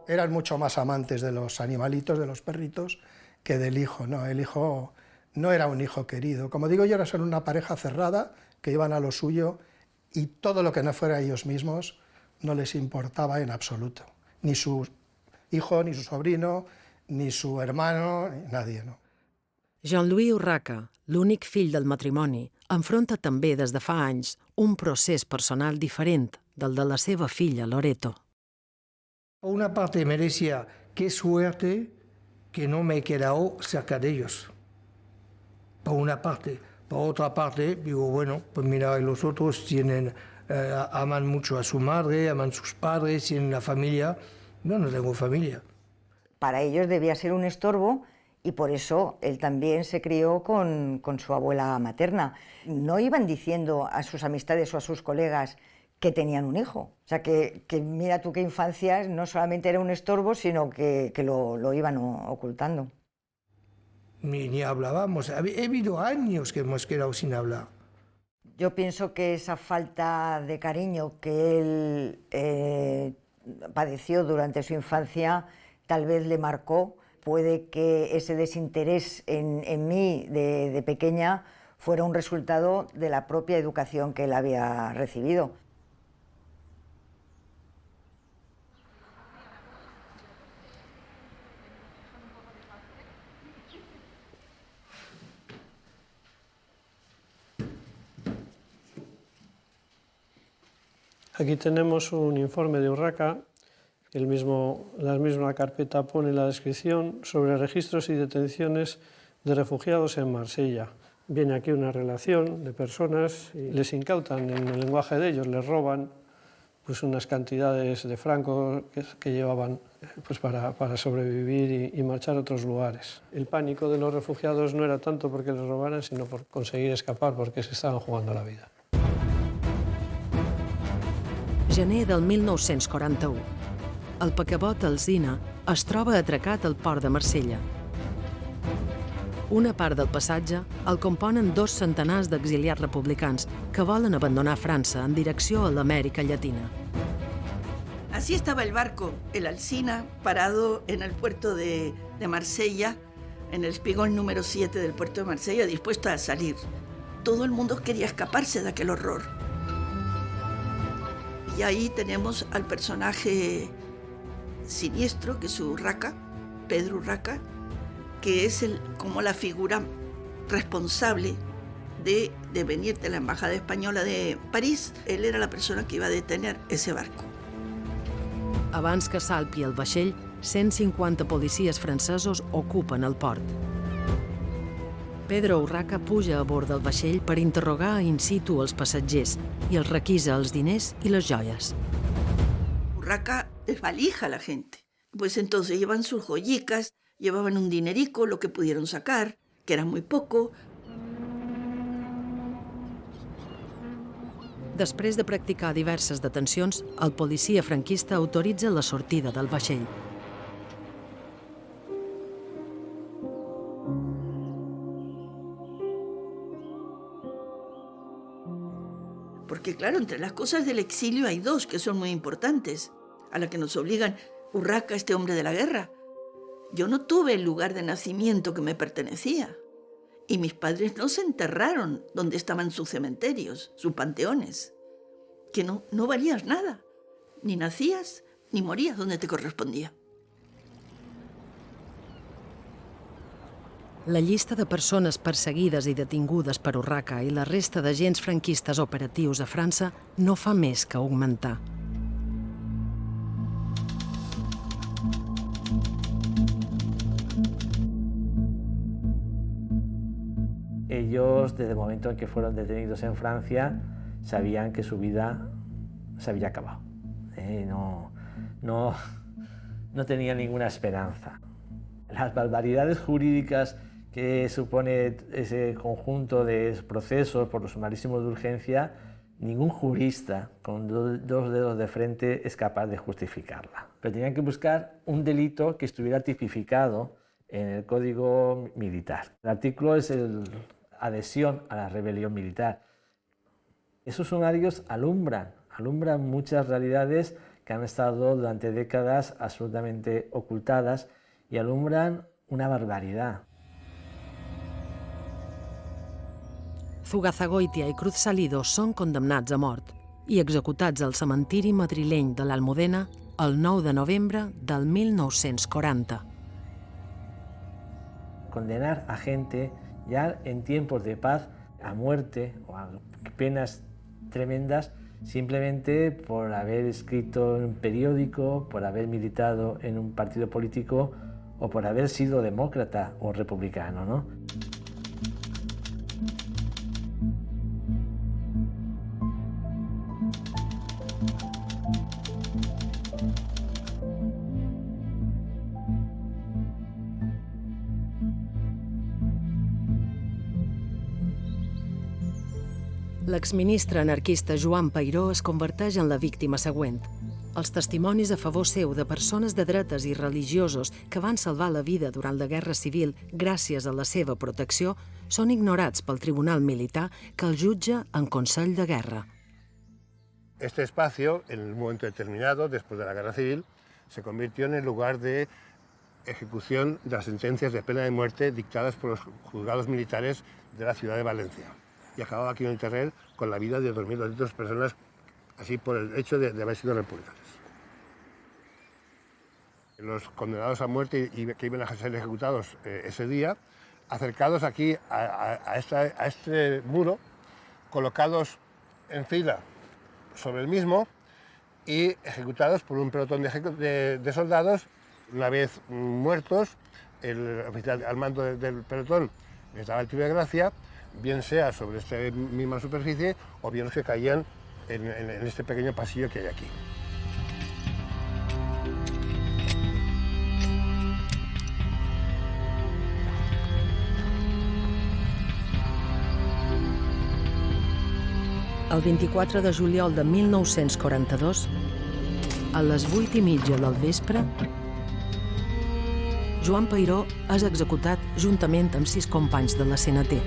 Eran mucho más amantes de los animalitos, de los perritos, que del hijo, ¿no? El hijo no era un hijo querido. Como digo yo, era solo una pareja cerrada que iban a lo suyo y todo lo que no fuera ellos mismos no les importaba en absoluto. Ni su hijo, ni su sobrino, ni su hermano, ni nadie, ¿no? Jean-Louis Urraca, l'únic fill del matrimoni, enfronta també des de fa anys un procés personal diferent del de la seva filla Loreto. Por una parte me decía, qué suerte que no me he quedado cerca de ellos. Por una parte. Por otra parte, digo, bueno, pues mira, los otros aman mucho a su madre, aman sus padres, tienen una familia. Yo no tengo familia. Para ellos debía ser un estorbo y por eso él también se crió con su abuela materna. No iban diciendo a sus amistades o a sus colegas que tenían un hijo. O sea, que mira tú qué infancia, no solamente era un estorbo, sino que lo iban ocultando. Ni hablábamos. Ha habido años que hemos quedado sin hablar. Yo pienso que esa falta de cariño que él padeció durante su infancia tal vez le marcó. Puede que ese desinterés en mí de pequeña fuera un resultado de la propia educación que él había recibido. Aquí tenemos un informe de Urraca, la misma carpeta pone la descripción sobre registros y detenciones de refugiados en Marsella. Viene aquí una relación de personas, y les incautan en el lenguaje de ellos, les roban pues unas cantidades de francos que llevaban pues para sobrevivir y marchar a otros lugares. El pánico de los refugiados no era tanto porque les robaran, sino por conseguir escapar, porque se estaban jugando la vida. Gener del 1941. El paquebot Alzina es troba atracat al port de Marsella. Una part del passatge el componen 2 centenars d'exiliats republicans que volen abandonar França en direcció a l'Amèrica Llatina. Así estaba el barco, el Alzina, parado en el puerto de Marsella, en el espigón número 7 del puerto de Marsella, dispuesto a salir. Todo el mundo quería escaparse de aquel horror. Y ahí tenemos al personaje siniestro, que es Urraca, Pedro Urraca, que es como la figura responsable de venir de la Embajada Espanyola de París. Él era la persona que iba a detener ese barco. Abans que salpi el vaixell, 150 policies francesos ocupen el port. Pedro Urraca puja a bord del vaixell per interrogar in situ els passatgers i els requisa els diners i les joies. Urraca desvalija a la gente. Pues entonces llevan sus joyicas, llevaban un dinerico, lo que pudieron sacar, que era muy poco. Després de practicar diverses detencions, el policia franquista autoritza la sortida del vaixell. Porque claro, entre las cosas del exilio hay 2 que son muy importantes, a las que nos obligan. Urraca, este hombre de la guerra. Yo no tuve el lugar de nacimiento que me pertenecía. Y mis padres no se enterraron donde estaban sus cementerios, sus panteones. Que no valías nada. Ni nacías, ni morías donde te correspondía. La llista de persones perseguides i detingudes per Urraca i la resta d'agents franquistes operatius a França no fa més que augmentar. Ellos, desde el momento en que fueron detenidos en Francia, sabían que su vida se había acabado. No tenían ninguna esperanza. Las barbaridades jurídicas que supone ese conjunto de procesos por los sumarísimos de urgencia, ningún jurista con 2 dedos de frente es capaz de justificarla. Pero tenían que buscar un delito que estuviera tipificado en el Código Militar. El artículo es adhesión a la rebelión militar. Esos sumarios alumbran muchas realidades que han estado durante décadas absolutamente ocultadas y alumbran una barbaridad. Zugazagoitia i Cruz Salido són condemnats a mort i executats al cementiri madrileny de l'Almudena el 9 de novembre del 1940. Condenar a gente ya en tiempos de paz a muerte o a penas tremendas simplemente por haber escrito en un periódico, por haber militado en un partido político o por haber sido demócrata o republicano, ¿no? L'exministre anarquista Joan Peiró es converteix en la víctima següent. Els testimonis a favor seu de persones de dretes i religiosos que van salvar la vida durant la Guerra Civil gràcies a la seva protecció són ignorats pel Tribunal Militar que el jutja en Consell de Guerra. Este espacio, en un momento determinado, después de la Guerra Civil, se convirtió en el lugar de ejecución de las sentencias de pena de muerte dictadas por los juzgados militares de la ciudad de Valencia. Y acababa aquí en el Terrer con la vida de 2.200 personas, así por el hecho de haber sido republicanos. Los condenados a muerte y que iban a ser ejecutados ese día, acercados aquí a este muro, colocados en fila sobre el mismo y ejecutados por un pelotón de soldados. Una vez muertos, el oficial al mando del pelotón les daba el tiro de gracia, bien sea sobre esta misma superficie o bien los que caían en este pequeño pasillo que hay aquí. El 24 de juliol de 1942, a les 8:30 del vespre, Joan Peiró és executat juntament amb 6 companys de la CNT.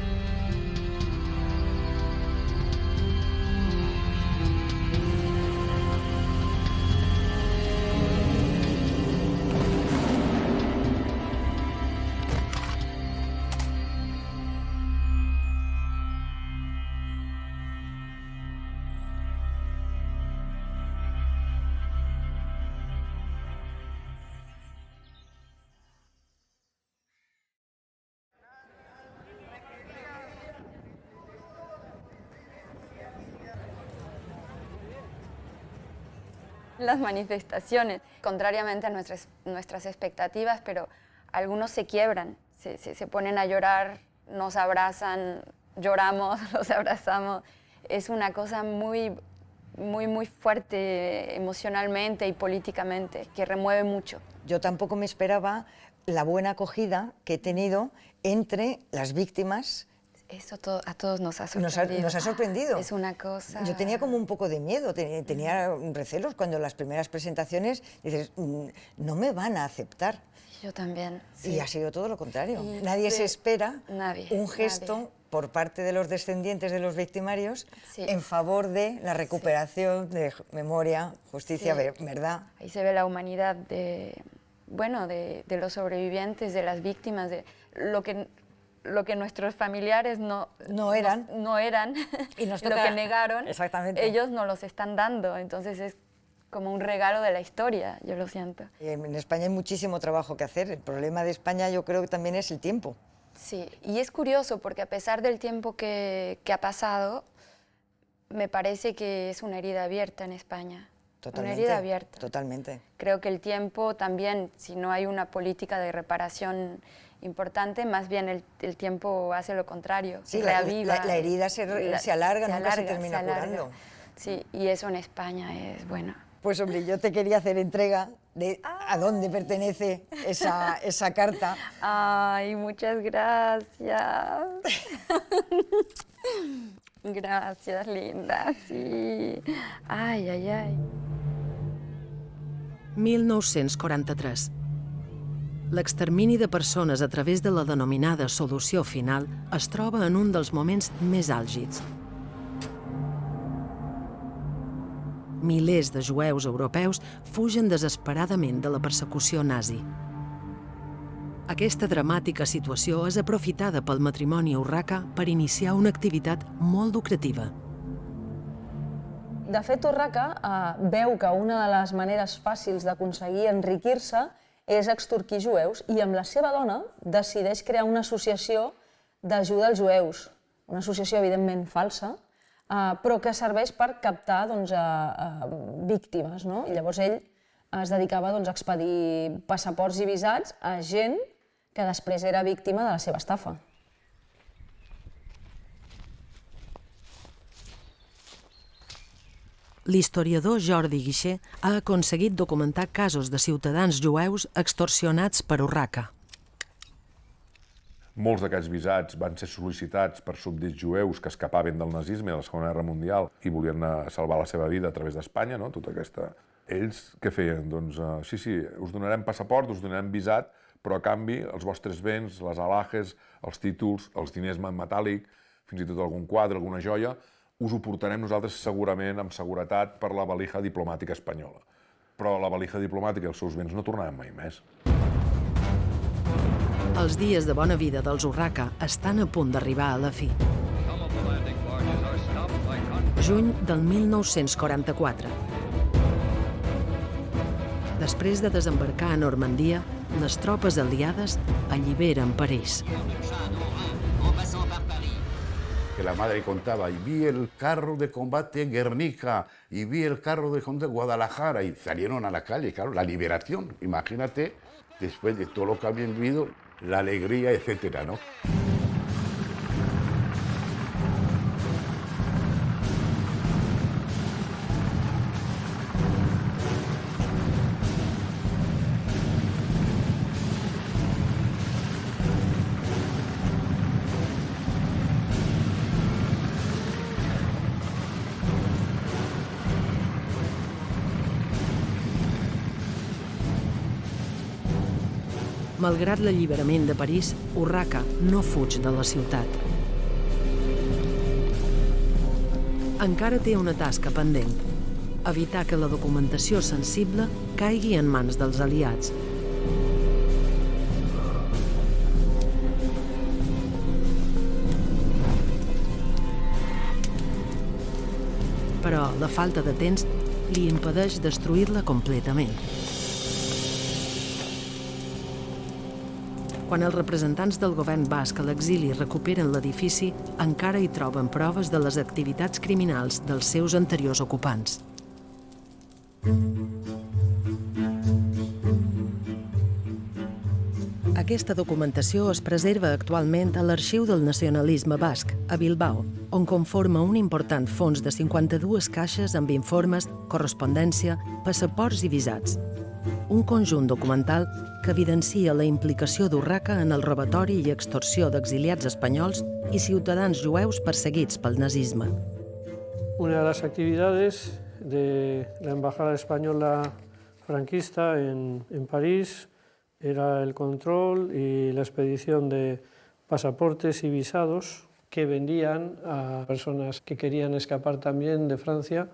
Las manifestaciones, contrariamente a nuestras expectativas, pero algunos se quiebran, se ponen a llorar, nos abrazan, lloramos, los abrazamos. Es una cosa muy fuerte emocionalmente y políticamente, que remueve mucho. Yo tampoco me esperaba la buena acogida que he tenido entre las víctimas. Eso a todos nos ha sorprendido. Nos ha sorprendido. Es una cosa... Yo tenía como un poco de miedo, tenía recelos cuando las primeras presentaciones dices, no me van a aceptar. Yo también. Sí. Y ha sido todo lo contrario. Nadie se espera un gesto por parte de los descendientes de los victimarios en favor de la recuperación de memoria, justicia, verdad. Ahí se ve la humanidad de los sobrevivientes, de las víctimas, de lo que nuestros familiares no eran y lo que negaron, ellos nos los están dando. Entonces es como un regalo de la historia, yo lo siento. En España hay muchísimo trabajo que hacer. El problema de España yo creo que también es el tiempo. Sí, y es curioso porque a pesar del tiempo que ha pasado, me parece que es una herida abierta en España. Totalmente, una herida abierta. Totalmente. Creo que el tiempo también, si no hay una política de reparación importante, más bien el tiempo hace lo contrario, sí, reaviva. La herida se alarga, nunca se termina curando. Sí, y eso en España es bueno. Pues hombre, yo te quería hacer entrega de a dónde pertenece esa carta. Ay, muchas gracias. Gracias, linda, sí. Ai, ai, ai. 1943. L'extermini de persones a través de la denominada solució final es troba en un dels moments més àlgids. Milers de jueus europeus fugen desesperadament de la persecució nazi. Aquesta dramàtica situació és aprofitada pel matrimoni Urraca per iniciar una activitat molt lucrativa. De fet, Urraca veu que una de les maneres fàcils d'aconseguir enriquir-se és extorquir jueus i amb la seva dona decideix crear una associació d'ajuda als jueus. Una associació, evidentment, falsa, però que serveix per captar víctimes. I llavors ell es dedicava a expedir passaports i visats a gent que després era víctima de la seva estafa. L'historiador Jordi Guixer ha aconseguit documentar casos de ciutadans jueus extorsionats per Urraca. Molts d'aquests visats van ser sol·licitats per súbdits jueus que escapaven del nazisme a la Segona Guerra Mundial i volien salvar la seva vida a través d'Espanya, no? Tota aquesta... Ells què feien? Doncs sí, us donarem passaport, us donarem visat, però a canvi els vostres béns, les alhajes, els títols, els diners en metàl·lic, fins i tot algun quadre, alguna joia, us ho portarem nosaltres segurament, amb seguretat, per la valija diplomàtica espanyola. Però la valija diplomàtica i els seus béns no tornaven mai més. Els dies de bona vida dels Urraca estan a punt d'arribar a la fi. Juny del 1944. Després de desembarcar a Normandia, les tropes aliades alliberen París. Que la madre contaba, y vi el carro de combate en Guernica, y vi el carro de combate en Guadalajara, y salieron a la calle, claro, la liberación. Imagínate, después de todo lo que habían vivido, la alegría, etcétera, ¿no? Malgrat l'alliberament de París, Urraca no fuig de la ciutat. Encara té una tasca pendent: evitar que la documentació sensible caigui en mans dels aliats. Però la falta de temps li impedeix destruir-la completament. Quan els representants del govern basc a l'exili recuperen l'edifici, encara hi troben proves de les activitats criminals dels seus anteriors ocupants. Aquesta documentació es preserva actualment a l'Arxiu del Nacionalisme Basc, a Bilbao, on conforma un important fons de 52 caixes amb informes, correspondència, passaports i visats. Un conjunt documental que evidencia la implicació d'Urraca en el robatori i extorsió d'exiliats espanyols i ciutadans jueus perseguits pel nazisme. Una de las actividades de la Embajada Española franquista en París era el control y la expedición de pasaportes y visados que vendían a personas que querían escapar también de Francia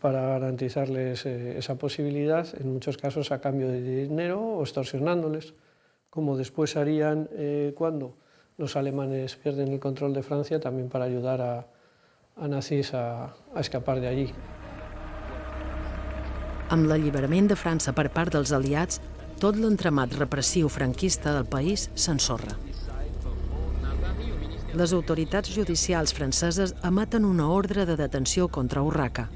para garantizarles esa posibilidad, en muchos casos a cambio de dinero o extorsionándoles, como después harían cuando los alemanes pierden el control de Francia, también para ayudar a nazis a escapar de allí. Amb l'alliberament de França per part dels aliats, tot l'entramat repressiu franquista del país s'ensorra. Les autoritats judicials franceses emeten una ordre de detenció contra Urraca.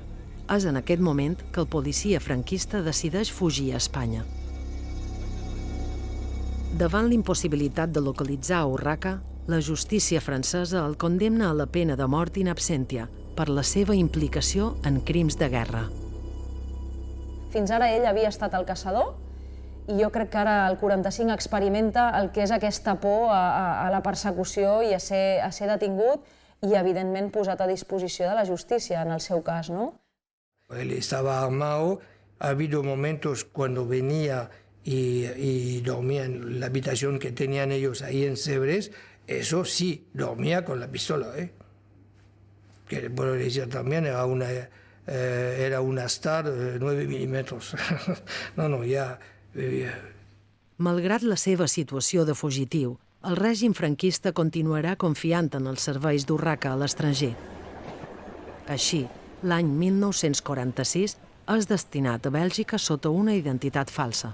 És en aquest moment que el policia franquista decideix fugir a Espanya. Davant l'impossibilitat de localitzar Urraca, la justícia francesa el condemna a la pena de mort in absentia per la seva implicació en crims de guerra. Fins ara ell havia estat el caçador i jo crec que ara el 45 experimenta el que és aquesta por a la persecució i a ser detingut i, evidentment, posat a disposició de la justícia, en el seu cas, no? Él estaba armado, ha habido momentos cuando venía y dormía en la habitación que tenían ellos ahí en Sèvres, eso sí, dormía con la pistola, que bueno, decía también, era una Star 9 milímetros. No, ya vivia. Malgrat la seva situació de fugitiu, el règim franquista continuarà confiant en els serveis d'Urraca a l'estranger. Així, l'any 1946 és destinat a Bèlgica sota una identitat falsa.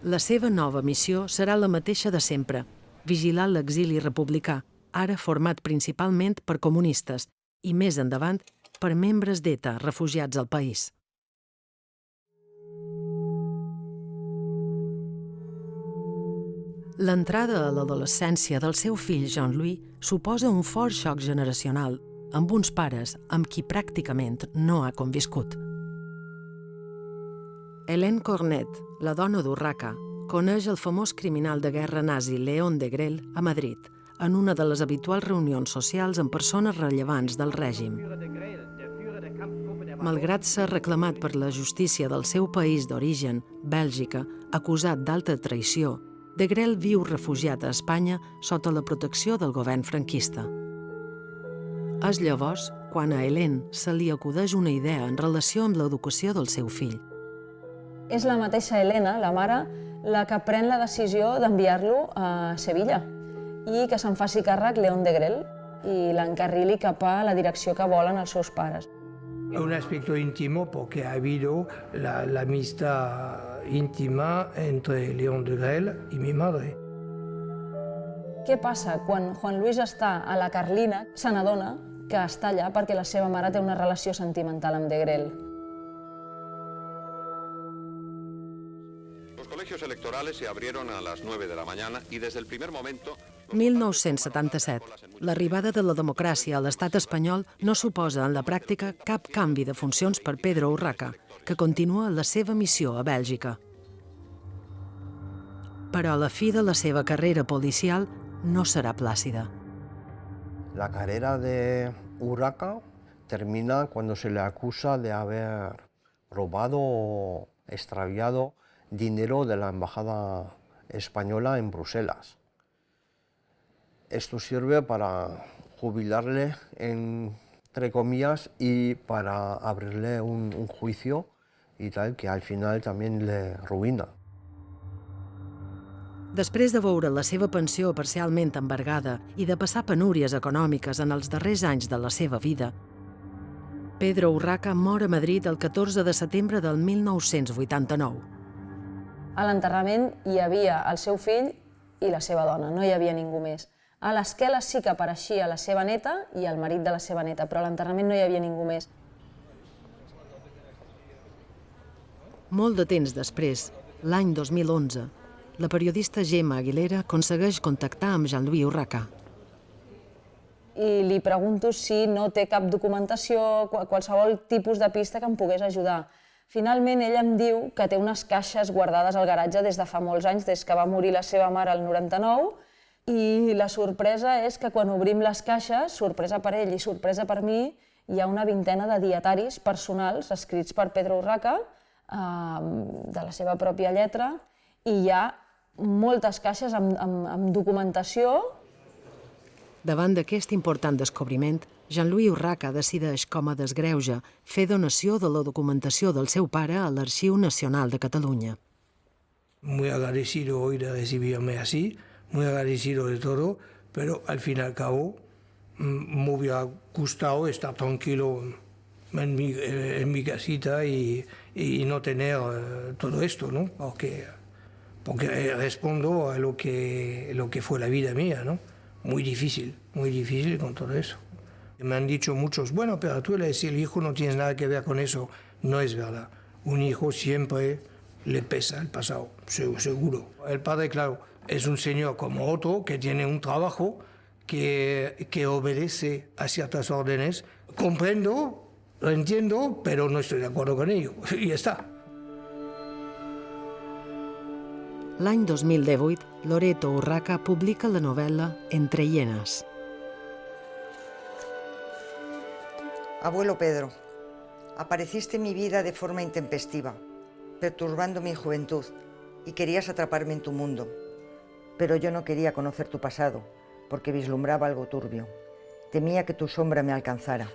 La seva nova missió serà la mateixa de sempre: vigilar l'exili republicà, ara format principalment per comunistes i, més endavant, per membres d'ETA refugiats al país. L'entrada a l'adolescència del seu fill Jean-Louis suposa un fort xoc generacional amb uns pares amb qui pràcticament no ha conviscut. Hélène Cornet, la dona d'Urraca, coneix el famós criminal de guerra nazi Léon Degrelle a Madrid, en una de les habituals reunions socials amb persones rellevants del règim. Malgrat ser reclamat per la justícia del seu país d'origen, Bèlgica, acusat d'alta traïció, Degrelle viu refugiat a Espanya sota la protecció del govern franquista. És llavors quan a Hélène se li acudeix una idea en relació amb l'educació del seu fill. És la mateixa Helena, la mare, la que pren la decisió d'enviar-lo a Sevilla i que se'n faci càrrec Léon Degrelle i l'encarrili cap a la direcció que volen els seus pares. Un aspecto íntimo porque ha habido la amistad íntima entre Léon Degrelle y mi madre. Què passa? Quan Juan Luis està a la Carlina, se n'adona que està allà perquè la seva mare té una relació sentimental amb Degrelle. Los colegios electorales se abrieron a las 9 de la mañana y desde el primer momento... 1977. L'arribada de la democràcia a l'estat espanyol no suposa en la pràctica cap canvi de funcions per Pedro Urraca, que continua la seva missió a Bèlgica. Però la fi de la seva carrera policial no serà plàcida. La carrera de Urraca termina cuando se le acusa de haber robado o extraviado dinero de la embajada española en Bruselas. Esto sirve para jubilarle, entre comillas, y para abrirle un juicio y tal, que al final también le ruïna. Després de veure la seva pensió parcialment embargada i de passar penúries econòmiques en els darrers anys de la seva vida, Pedro Urraca mor a Madrid el 14 de setembre del 1989. A l'enterrament hi havia el seu fill i la seva dona, no hi havia ningú més. A l'esquela sí que apareixia la seva neta i el marit de la seva neta, però a l'enterrament no hi havia ningú més. Molt de temps després, l'any 2011, la periodista Gemma Aguilera aconsegueix contactar amb Jean-Louis Urraca. I li pregunto si no té cap documentació, qualsevol tipus de pista que em pogués ajudar. Finalment, ella em diu que té unes caixes guardades al garatge des de fa molts anys, des que va morir la seva mare al 99, i la sorpresa és que quan obrim les caixes, sorpresa per ell i sorpresa per mi, hi ha una vintena de dietaris personals escrits per Pedro Urraca, de la seva pròpia lletra, i hi ha moltes caixes amb documentació. Davant d'aquest important descobriment, Jean-Louis Urraca decideix, com a desgreuge, fer donació de la documentació del seu pare a l'Arxiu Nacional de Catalunya. Muy agradecido hoy de recibirme así, muy agradecido de todo, pero al fin y al cabo me hubiera gustado estar tranquilo en mi casita y no tener todo esto, ¿no? Porque respondo a lo que fue la vida mía, ¿no? Muy difícil con todo eso. Me han dicho muchos, bueno, pero tú eres el hijo, no tienes nada que ver con eso. No es verdad. Un hijo siempre le pesa el pasado, seguro. El padre, claro, es un señor como otro que tiene un trabajo que obedece a ciertas órdenes. Comprendo, lo entiendo, pero no estoy de acuerdo con ello. Y ya está. L'any 2018, Loreto Urraca publica la novel·la Entre hienas. Abuelo Pedro, apareciste en mi vida de forma intempestiva, perturbando mi juventud, y querías atraparme en tu mundo. Pero yo no quería conocer tu pasado, porque vislumbraba algo turbio. Temía que tu sombra me alcanzara.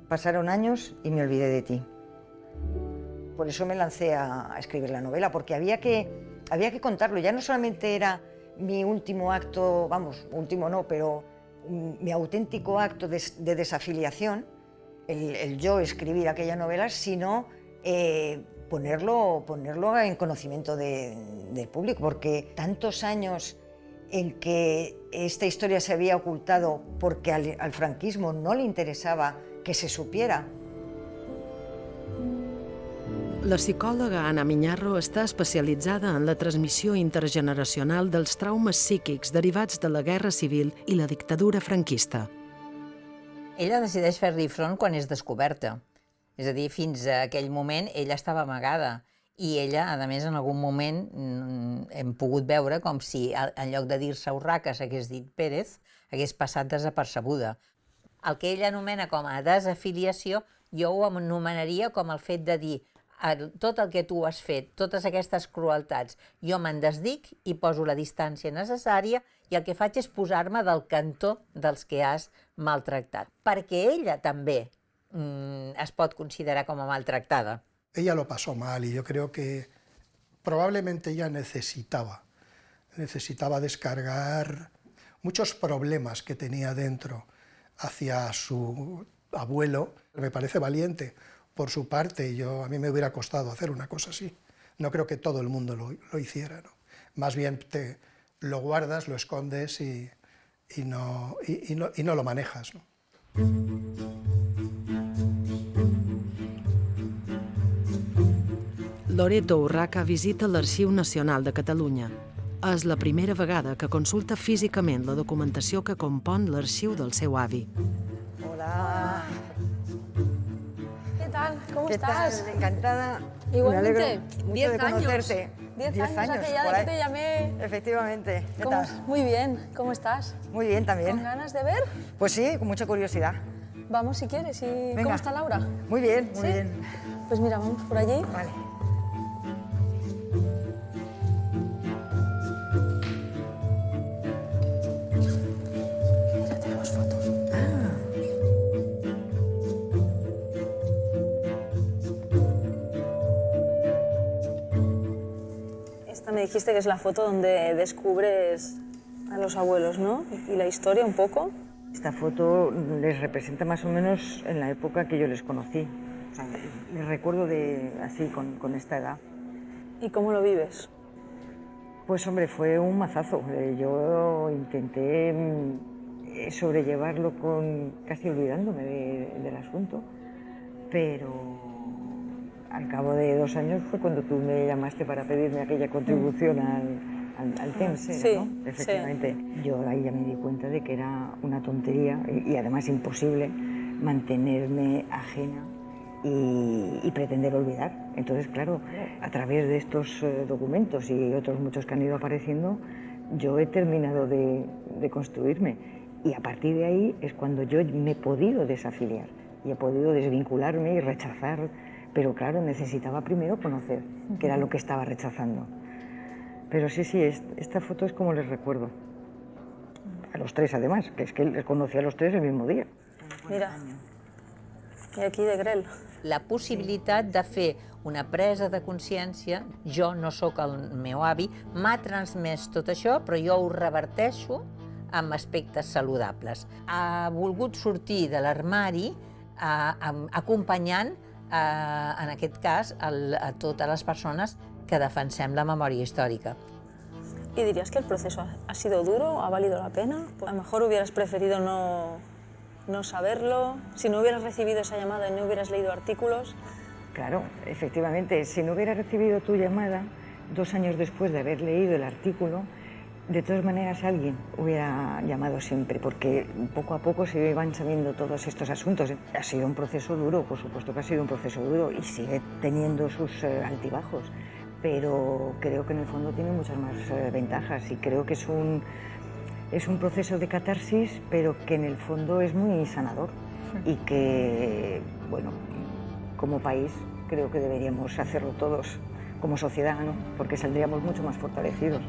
Pasaron años y me olvidé de ti. Por eso me lancé a escribir la novela, porque había que contarlo. Ya no solamente era mi último acto, vamos, último no, pero mi auténtico acto de desafiliación, el yo escribir aquella novela, sino ponerlo en conocimiento del público, porque tantos años en que esta historia se había ocultado porque al franquismo no le interesaba que se supiera. La psicòloga Anna Miñarro està especialitzada en la transmissió intergeneracional dels traumes psíquics derivats de la Guerra Civil i la dictadura franquista. Ella decideix fer-li front quan és descoberta. És a dir, fins a aquell moment ella estava amagada i ella, a més, en algun moment hem pogut veure com si en lloc de dir-se Urraca s'hagués dit Pérez, hagués passat desapercebuda. El que ella anomena com a desafiliació, jo ho anomenaria com el fet de dir tot el que tu has fet, totes aquestes crueltats, jo me'n desdic i poso la distància necessària i el que faig és posar-me del cantó dels que has maltractat. Perquè ella també es pot considerar com a maltractada. Ella lo pasó mal y yo creo que probablemente ella necesitaba descargar muchos problemas que tenía dentro hacia su abuelo. Me parece valiente por su parte, a mí me hubiera costado hacer una cosa así. No creo que todo el mundo lo hiciera, ¿no? Más bien te lo guardas, lo escondes y no lo manejas, ¿no? Loreto Urraca visita l'Arxiu Nacional de Catalunya. És la primera vegada que consulta físicament la documentació que compon l'arxiu del seu avi. Hola. ¿Qué tal? ¿Cómo ¿Qué estás? tal? Encantada. Igualmente. Me alegro mucho 10 de años. conocerte. 10 años aquella de que te llamé. Efectivamente. ¿Qué tal? Muy bien. ¿Cómo estás? Muy bien también. ¿Con ganas de ver? Pues sí, con mucha curiosidad. Vamos si quieres. Venga. ¿Cómo está Laura? Muy bien, muy ¿Sí? bien. Pues mira, vamos por allí. Vale. dijiste que es la foto donde descubres a los abuelos, ¿no? Y la historia un poco. Esta foto les representa más o menos en la época que yo les conocí. O sea, les recuerdo así, con esta edad. ¿Y cómo lo vives? Pues hombre, fue un mazazo. Yo intenté sobrellevarlo casi olvidándome del asunto, pero al cabo de 2 años fue cuando tú me llamaste para pedirme aquella contribución al TEMS, sí, ¿no? Efectivamente. Sí. Yo ahí ya me di cuenta de que era una tontería y además imposible mantenerme ajena y pretender olvidar. Entonces, claro, a través de estos documentos y otros muchos que han ido apareciendo, yo he terminado de construirme. Y a partir de ahí es cuando yo me he podido desafiliar y he podido desvincularme y rechazar. Pero claro, necesitaba primero conocer qué era lo que estaba rechazando. Pero sí, esta foto es como les recuerdo. A los 3 además, que es que les conocí a los 3 el mismo día. Mira, i aquí de Grel. La possibilitat de fer una presa de consciència, jo no sóc el meu avi, m'ha transmès tot això, però jo ho reverteixo amb aspectes saludables. Ha volgut sortir de l'armari acompanyant, en aquest cas, a totes les persones que defensem la memòria històrica. ¿Y dirías que el proceso ha sido duro? ¿Ha valido la pena? A lo mejor hubieras preferido no saberlo, si no hubieras recibido esa llamada y no hubieras leído artículos. Claro, efectivamente, si no hubiera recibido tu llamada 2 años después de haber leído el artículo, de todas maneras alguien hubiera llamado siempre, porque poco a poco se iban sabiendo todos estos asuntos. Ha sido un proceso duro, por supuesto que ha sido un proceso duro y sigue teniendo sus altibajos, pero creo que en el fondo tiene muchas más ventajas y creo que es un proceso de catarsis, pero que en el fondo es muy sanador y que, bueno, como país creo que deberíamos hacerlo todos, como sociedad, ¿no? Porque saldríamos mucho más fortalecidos.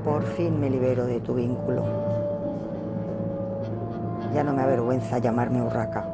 Por fin me libero de tu vínculo. Ya no me avergüenza llamarme Urraca.